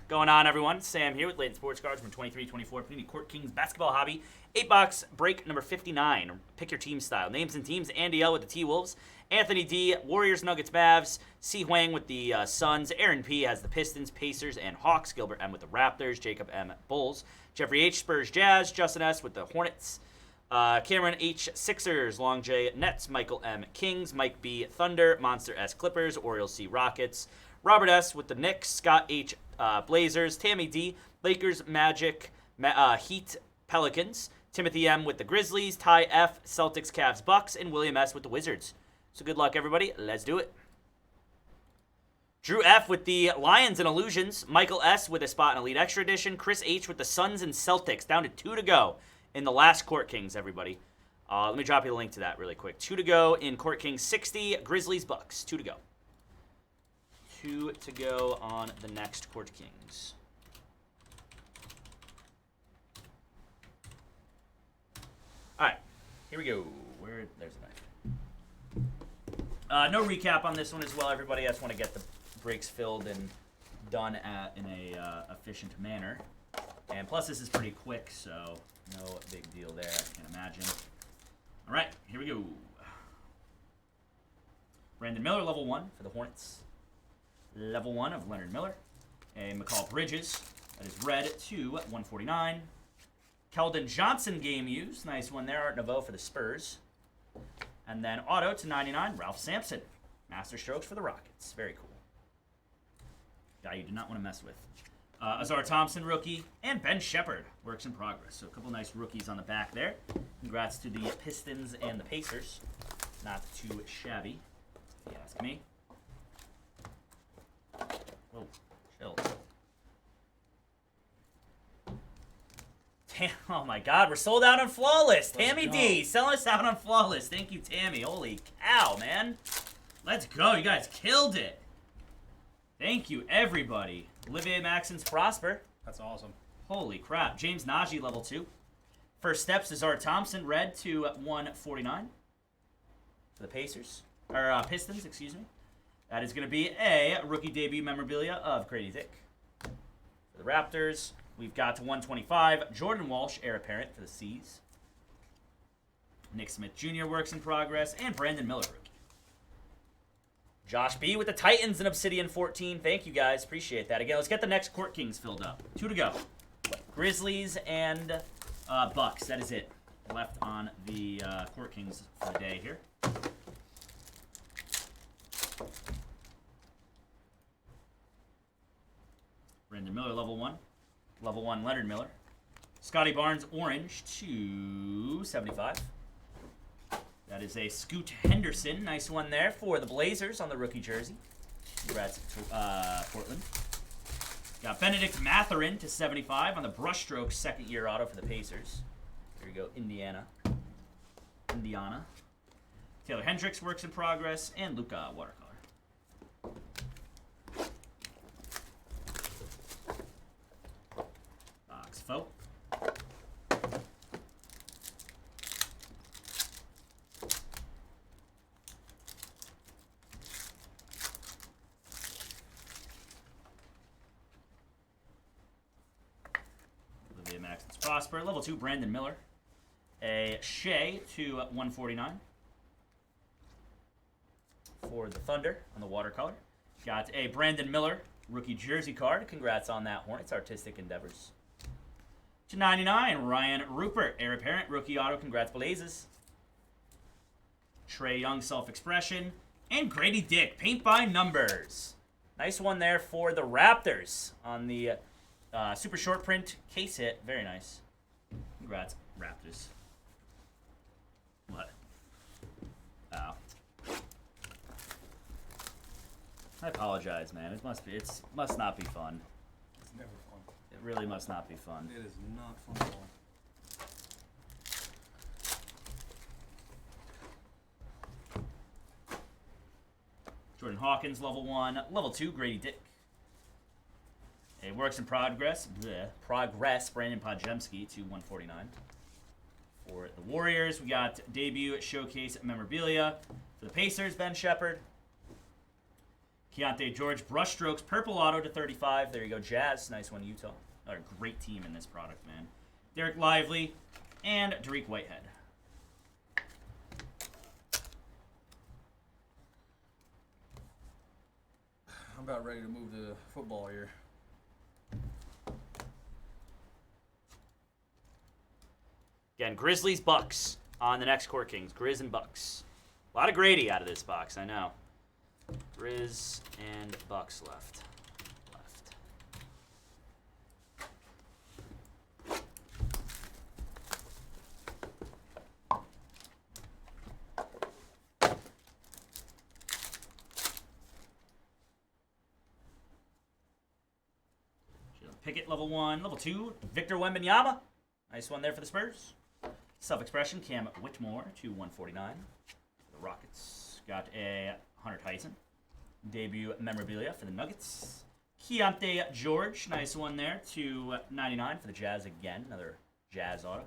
Going on, everyone? Sam here with Layton Sports Cards from 2324 Panini Court Kings Basketball Hobby. 8-box break number 59. Pick your team style. Names and teams: Andy L with the T-Wolves, Anthony D, Warriors, Nuggets, Mavs, C. Huang with the Suns, Aaron P has the Pistons, Pacers, and Hawks, Gilbert M with the Raptors, Jacob M Bulls, Jeffrey H Spurs, Jazz, Justin S with the Hornets, Cameron H Sixers, Long J Nets, Michael M Kings, Mike B Thunder, Monster S Clippers, Orioles C Rockets, Robert S with the Knicks, Scott H Blazers, Tammy D Lakers, Magic, Heat, Pelicans, Timothy M with the Grizzlies, Ty F Celtics, Cavs, Bucks, and William S with the Wizards. So good luck, everybody. Let's do it. Drew F with the Lions and Illusions, Michael S with a spot in Elite Extra Edition, Chris H with the Suns and Celtics, down to 2 to go in the last Court Kings, everybody. Let me drop you the link to that really quick. 2 to go in Court Kings 60, Grizzlies, Bucks. 2 to go. 2 to go on the next Court Kings. All right, here we go. There's a knife. No recap on this one as well, everybody. I just want to get the breaks filled and done in a efficient manner. And plus, this is pretty quick, so no big deal there, I can't imagine. All right, here we go. Brandon Miller, level 1 for the Hornets. Level 1 of Leonard Miller. A McCall Bridges, that is red to 149. Keldon Johnson game used. Nice one there. Art Nouveau for the Spurs. And then auto to 99, Ralph Sampson. Master strokes for the Rockets. Very cool. Guy you do not want to mess with. Azar Thompson, rookie. And Ben Shepherd, works in progress. So a couple nice rookies on the back there. Congrats to the Pistons and the Pacers. Not too shabby, if you ask me. Whoa, chill. Oh my God, we're sold out on Flawless. Tammy D, selling us out on Flawless. Thank you, Tammy. Holy cow, man. Let's go. You guys killed it. Thank you, everybody. Olivier Maxons Prosper. That's awesome. Holy crap. James Najee, level 2. First steps is Art Thompson, red to 149 for the Pacers. Or Pistons, excuse me. That is going to be a rookie debut memorabilia of Grady Dick. For the Raptors, we've got to 125, Jordan Walsh, heir apparent for the C's. Nick Smith Jr. works in progress, and Brandon Miller, rookie. Josh B with the Titans and Obsidian 14. Thank you, guys. Appreciate that. Again, let's get the next Court Kings filled up. 2 to go. Grizzlies and Bucks. That is it. Left on the Court Kings for the day here. Brandon Miller, level 1. Level 1, Leonard Miller. Scotty Barnes, orange, 275. That is a Scoot Henderson. Nice one there for the Blazers on the rookie jersey. Congrats to Portland. Got Benedict Mathurin to 75 on the brushstroke second-year auto for the Pacers. There you go, Indiana. Taylor Hendricks works in progress, and Luka watercolor. Faux. Olivia Maxons Prosper, level 2, Brandon Miller. A Shea to 149 for the Thunder on the watercolor. Got a Brandon Miller rookie jersey card. Congrats on that, Hornets Artistic Endeavors. To 99, Ryan Rupert, heir apparent, rookie auto. Congrats, Blazes. Trae Young, self-expression. And Grady Dick, paint by numbers. Nice one there for the Raptors on the super short print case hit. Very nice. Congrats, Raptors. What? Oh. I apologize, man. It must not be fun. It's never fun. It really must not be fun. It is not fun at all. Jordan Hawkins, level 1. Level 2, Grady Dick. A works in progress. Brandon Podjemski to 149. For the Warriors, we got debut showcase memorabilia. For the Pacers, Ben Shepherd. Keontae George, brushstrokes, purple auto to 35. There you go, Jazz. Nice one, Utah. Another great team in this product, man. Derek Lively and Dariq Whitehead. I'm about ready to move to football here. Again, Grizzlies, Bucks on the next Court Kings. Grizz and Bucks. A lot of Grady out of this box, I know. Grizz and Bucks left. 1. Level 2, Victor Wembanyama. Nice one there for the Spurs. Self-expression, Cam Whitmore to 149. The Rockets got a Hunter Tyson. Debut memorabilia for the Nuggets. Keontae George, nice one there to 99 for the Jazz again. Another Jazz auto.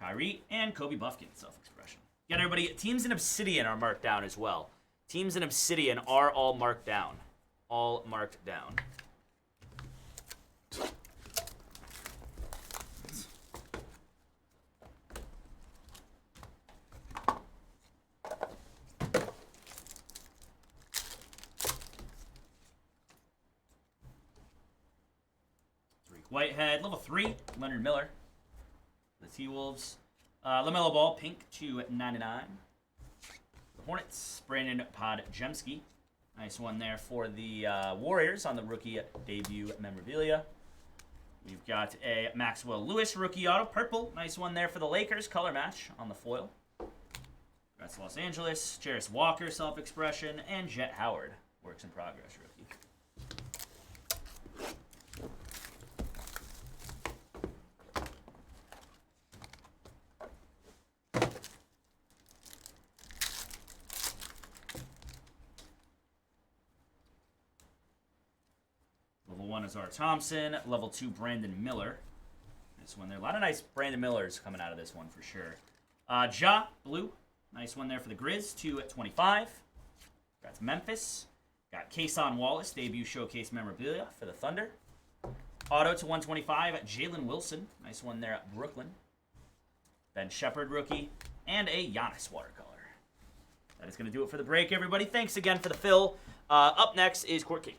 Kyrie and Kobe Buffkin, self-expression. Again, everybody, teams in Obsidian are marked down as well. Teams in Obsidian are all marked down. All marked down. Whitehead, level 3, Leonard Miller. The T-Wolves. LaMelo Ball, pink to 99. The Hornets, Brandon Podjemski. Nice one there for the Warriors on the rookie debut memorabilia. We've got a Maxwell Lewis rookie auto, purple. Nice one there for the Lakers, color match on the foil. That's Los Angeles. Jarris Walker, self-expression. And Jet Howard, works in progress rookie. Level 1 is R. Thompson. Level 2, Brandon Miller. Nice one there. A lot of nice Brandon Millers coming out of this one for sure. Ja, blue. Nice one there for the Grizz. 2/25. Got Memphis. Got Kason Wallace, debut showcase memorabilia for the Thunder. Auto to 125, Jalen Wilson. Nice one there at Brooklyn. Ben Shepherd, rookie. And a Giannis watercolor. That is going to do it for the break, everybody. Thanks again for the fill. Up next is Court King.